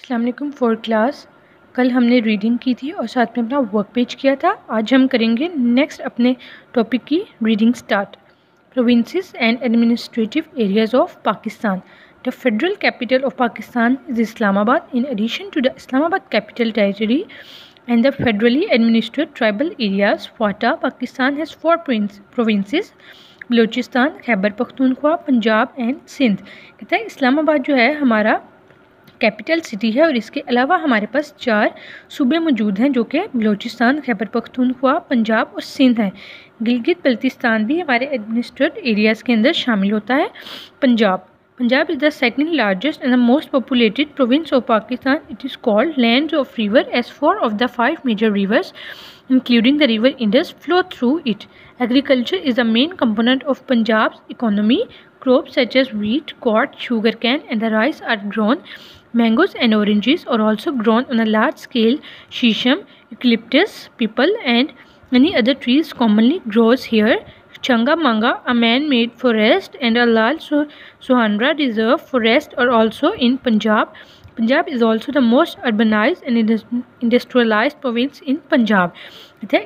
अस्सलाम वालेकुम for class. कल हमने रीडिंग की थी और साथ में अपना वर्क पेज किया था। आज हम करेंगे नेक्स्ट अपने टॉपिक की reading start. Provinces and administrative areas of Pakistan. The federal capital of Pakistan is Islamabad. In addition to the Islamabad capital territory and the federally administered tribal areas, FATA, Pakistan has four provinces: Balochistan, Khyber Pakhtunkhwa, Punjab and Sindh. कहता है इस्लामाबाद जो है हमारा capital city है और इसके अलावा हमारे पास 4 सूबे मौजूद हैं जो कि बलूचिस्तान, खैबर पख्तूनख्वा, पंजाब और सिंध हैं। गिलगित बल्तिस्तान भी हमारे एडमिनिस्ट्रेड एरियाज़ के अंदर शामिल होता है। Punjab is the second largest and the most populated province of Pakistan. It is called Land of River as 4 of the 5 major rivers, including the river Indus, flow through it. Agriculture is the main component of Punjab's economy. Crops such as wheat, cotton, sugarcane and the rice are grown. Mangoes and oranges are also grown on a large scale. Shisham, eucalyptus, pipal and many other trees commonly grows here. Changamanga, a man-made forest, and a Lal Suhanra Reserve forest are also in Punjab. Punjab is also the most urbanized and industrialized province in Punjab.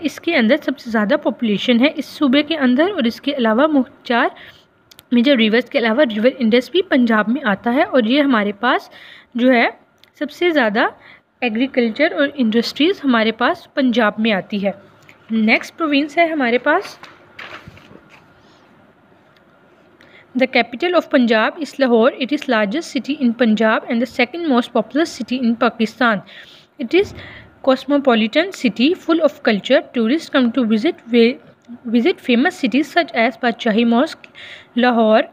इसके अंदर सबसे ज़्यादा population है इस सूबे के अंदर और इसके अलावा 4 मेजर रिवर्स के अलावा रिवर इंडस भी पंजाब में आता है और ये हमारे पास जो है सबसे ज़्यादा एग्रीकल्चर और इंडस्ट्रीज़ हमारे पास पंजाब में आती है। नेक्स्ट प्रोविंस है हमारे पास The capital of Punjab is Lahore. It is largest city in Punjab and the second most populous city in Pakistan. It is cosmopolitan city full of culture. Tourists come to visit famous cities such as Badshahi Mosque, Lahore,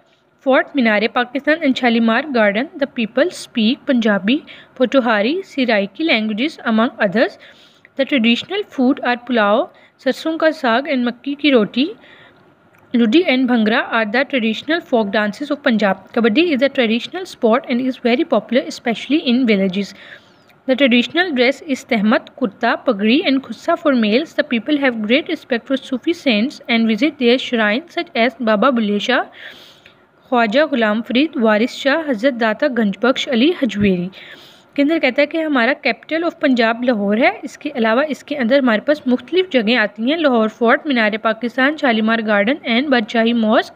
Fort Minare, Pakistan and Shalimar Garden. The people speak Punjabi, Pothohari, Siraiki languages among others. The traditional food are pulao, sarson ka saag and makki ki roti. Ludi and Bhangra are the traditional folk dances of Punjab. Kabaddi is a traditional sport and is very popular, especially in villages. The traditional dress is tehmat, kurta, pagri and khussa for males. The people have great respect for Sufi saints and visit their shrines such as Baba Bulle Shah, Khwaja Ghulam Farid, Waris Shah, Hazrat Data Ganjbaksh Ali Hajweri। के अंदर कहता है कि हमारा capital of Punjab Lahore है। इसके अलावा इसके अंदर हमारे पास मुख्तलिफ जगह आती हैं। Lahore fort, Minar Pakistan, Shalimar garden and Badshahi mosque.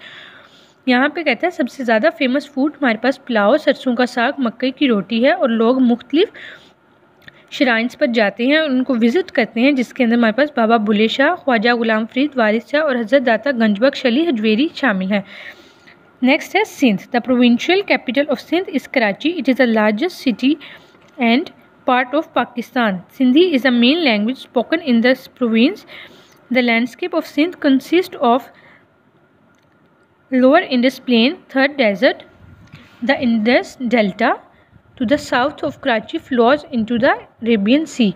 यहाँ पे कहता है सबसे ज़्यादा फेमस फूड हमारे पास पुलाव, सरसों का साग, मक्के की रोटी है और लोग मुख्तलिफ श्राइन्स पर जाते हैं और उनको विज़िट करते हैं जिसके अंदर हमारे पास बाबा बुले शाह, ख्वाजा गुलाम फरीद, वारिस शाह और हज़रत दाता गंजबख्श अली हजवेरी शामिल हैं। नेक्स्ट है Sindh. The provincial capital of Sindh is Karachi. It is the largest city and part of Pakistan. Sindhi is the main language spoken in this province. The landscape of Sindh consists of lower Indus Plain, third desert. The Indus Delta to the south of Karachi flows into the Arabian Sea.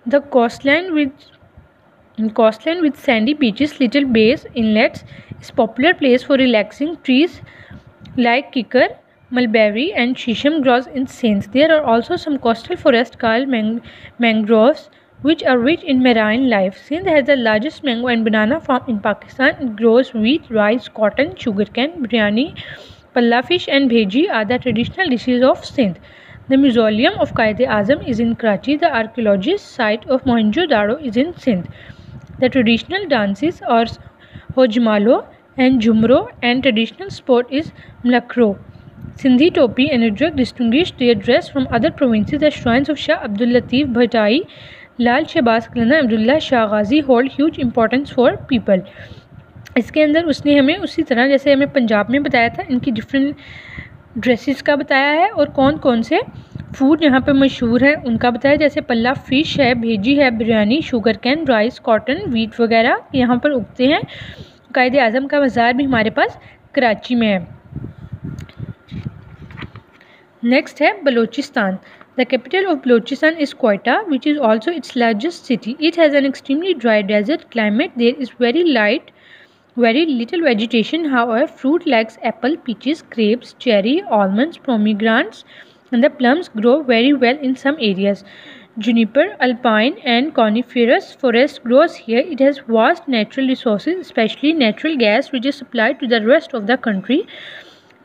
The coastline with sandy beaches, little bays, inlets is popular place for relaxing. Trees like kikar, mulberry and shisham grows in Sindh. There are also some coastal forests called mangroves which are rich in marine life. Sindh has the largest mango and banana farm in Pakistan. It grows wheat, rice, cotton, sugarcane, biryani, palla fish and bheji are the traditional dishes of Sindh. The mausoleum of Quaid-e-Azam is in Karachi. The archaeological site of Mohenjo-daro is in Sindh. The traditional dances are hojmalo and jhumro and traditional sport is mlakro. Sindhi topi and Udrak distinguish their dress from other provinces. The shrines of Shah Abdul Latif Bhattai, Lal Shahbaz Kalana, Abdullah Shah Ghazi hold huge importance for people. इसके अंदर उसने हमें उसी तरह जैसे हमें पंजाब में बताया था इनकी डिफरेंट ड्रेसेस का बताया है और कौन कौन से फूड यहाँ पे मशहूर है उनका बताया। जैसे पल्ला फ़िश है, भेजी है, biryani, sugar cane, rice, cotton, wheat वगैरह यहाँ पर उगते हैं। कायदे आज़म का बाज़ार भी हमारे पास कराची में है। नेक्स्ट है Balochistan. The capital of Balochistan is Quetta which is also its largest city. It has an extremely dry desert climate. There is very little vegetation. However, fruit like apple, peaches, grapes, cherry, almonds, pomegranates and the plums grow very well in some areas. Juniper, alpine and coniferous forest grows here. It has vast natural resources, especially natural gas which is supplied to the rest of the country.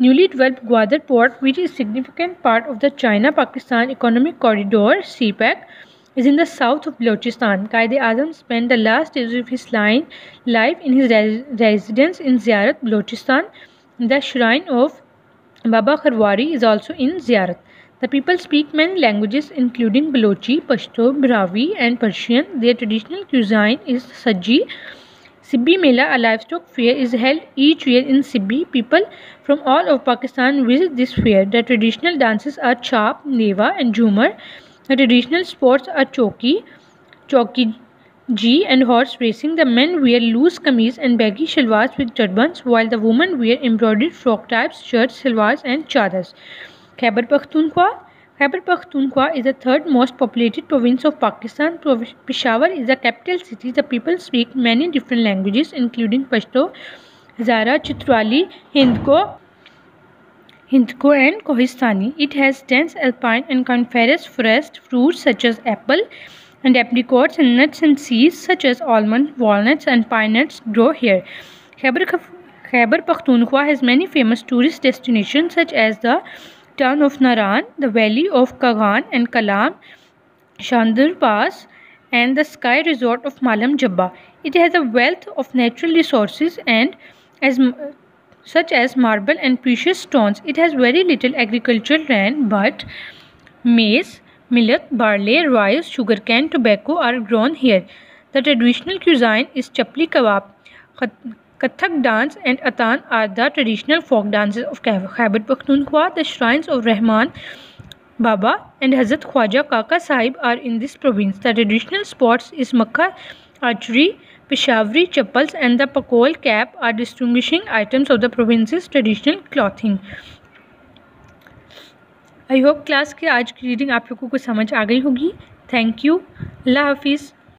Newly developed Gwadar Port, which is a significant part of the China-Pakistan Economic Corridor (CPEC), is in the south of Balochistan. Quaid-e-Azam spent the last days of his life in his residence in Ziarat, Balochistan. The shrine of Baba Kharwari is also in Ziarat. The people speak many languages including Balochi, Pashto, Brahvi and Persian. Their traditional cuisine is Sajji. Sibbi Mela, a livestock fair, is held each year in Sibbi. People from all of Pakistan visit this fair. The traditional dances are Chap, Neva and Jhumar. The traditional sports are Chauki and horse racing. The men wear loose kameez and baggy shalwars with turbans, while the women wear embroidered frock types, shirts, salwars and chadars. Khyber Pakhtunkhwa is the third most populated province of Pakistan. Peshawar is the capital city. The people speak many different languages including Pashto, Hazara, Chitrali, Hindko and Kohistani. It has dense alpine and coniferous forest. Fruits such as apple and apricots and nuts and seeds such as almond, walnuts and pine nuts grow here. Khyber Pakhtunkhwa has many famous tourist destinations such as the town of Naran, the valley of Kagan and Kalam, Shandur Pass and the sky resort of Malam Jabba. It has a wealth of natural resources and such as marble and precious stones. It has very little agricultural land, but maize, millet, barley, rice, sugarcane, tobacco are grown here. The traditional cuisine is chapli kebab. Kathak dance and Atan are the traditional folk dances of Khyber Pakhtunkhwa. The shrines of Rahman Baba and Hazrat Khwaja Kaka Sahib are in this province. The traditional sports is Makka archery, Peshawari chappals and the Pakol cap are distinguishing items of the province's traditional clothing. I hope class की आज की reading आप लोगों को समझ आ गई होगी. Thank you. अल्लाह हाफिज़.